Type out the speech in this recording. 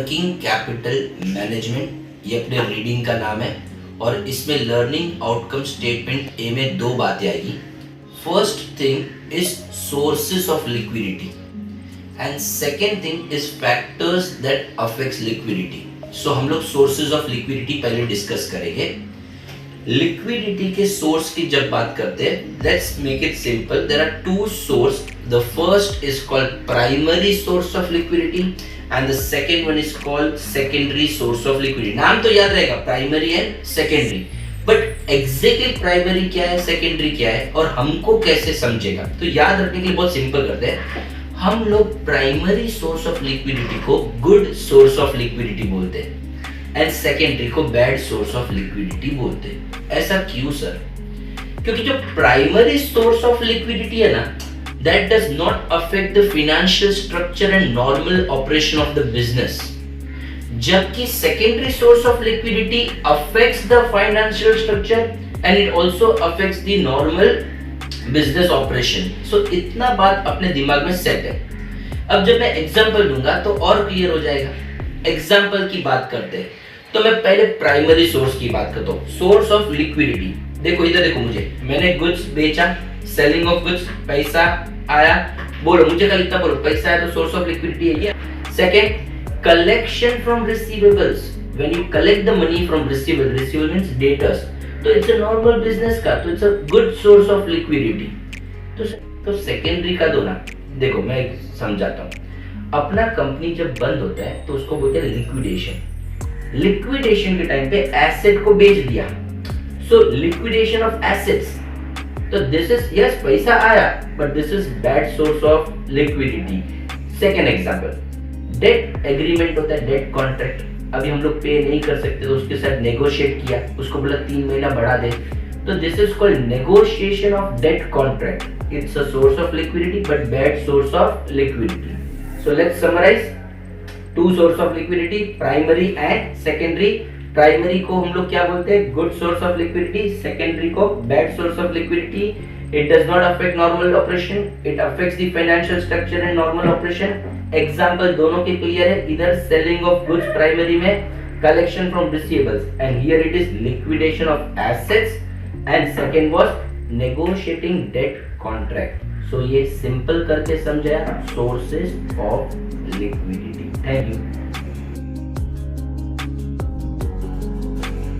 Working capital management, ये अपने reading का नाम है और इसमें लर्निंग आउटकम स्टेटमेंट ए में दो बातें आएगी. First thing is sources of liquidity and second thing is factors that affects liquidity. So हम लोग सोर्सेज ऑफ लिक्विडिटी पहले डिस्कस करेंगे. लिक्विडिटी के सोर्स की जब बात करते हैं, let's make it simple. There are two source. The first is called primary source of liquidity and the second one is called secondary source of liquidity. नाम तो याद रहेगा, primary and secondary, but exactly primary क्या है, secondary क्या है और हमको कैसे समझेगा, तो याद रखने के लिए बहुत सिंपल करते हैं. हम लोग प्राइमरी सोर्स ऑफ लिक्विडिटी को गुड सोर्स ऑफ लिक्विडिटी बोलते हैं एंड सेकेंडरी को बैड सोर्स ऑफ लिक्विडिटी बोलते हैं. ऐसा क्यों सर? क्योंकि जो प्राइमरी सोर्स ऑफ लिक्विडिटी है ना, that does not affect the financial structure and normal operation of the business, जबकि secondary source of liquidity affects the financial structure and it also affects the normal business operation. So इतना बात अपने दिमाग में set है. अब जब मैं एग्जांपल दूंगा तो और क्लियर हो जाएगा. एग्जांपल की बात करते हैं तो मैं पहले प्राइमरी सोर्स की बात करता हूँ. सोर्स ऑफ लिक्विडिटी, देखो इधर देखो, मुझे मैंने गुड्स बेचा, सेलिंग ऑफ गुड्स, पैसा आया. बोलो मुझे कल इतना बोलो, पैसा आया तो सोर्स ऑफ लिक्विडिटी है क्या? Second, collection from receivables. When you collect the money from receivable means debtors, तो इट्स अ नॉर्मल बिजनेस का, तो it's a good source of liquidity. तो सेकेंडरी का दो ना. देखो मैं समझाता हूँ. अपना कंपनी जब बंद होता है तो उसको बोलते हैं लिक्विडेशन. लिक्विडेशन के टाइम पे एसेट को बेच दिया, सो लिक्विडेशन ऑफ एसेट्स. तो दिस इज, यस पैसा आया, but this is bad source of liquidity. Second example, debt agreement होता है, डेट कॉन्ट्रैक्ट. अभी हम लोग पे नहीं कर सकते तो उसके साथ नेगोशिएट किया, उसको बोला 3 महीना बढ़ा दे, तो this is called negotiation of debt contract. It's a source of liquidity but bad source of liquidity. So let's summarise. Two source of liquidity, primary and secondary. Primary को हम लोग क्या बोलते हैं? Good source of liquidity. Secondary को bad source of liquidity. It does not affect normal operation, it affects the financial structure and normal operation. Example दोनों के clear है. इधर सेलिंग ऑफ गुड्स प्राइमरी में, collection from receivables, and here it is liquidation of assets and second was negotiating debt contract. So ये simple करके समझाया sources of liquidity. Thank you.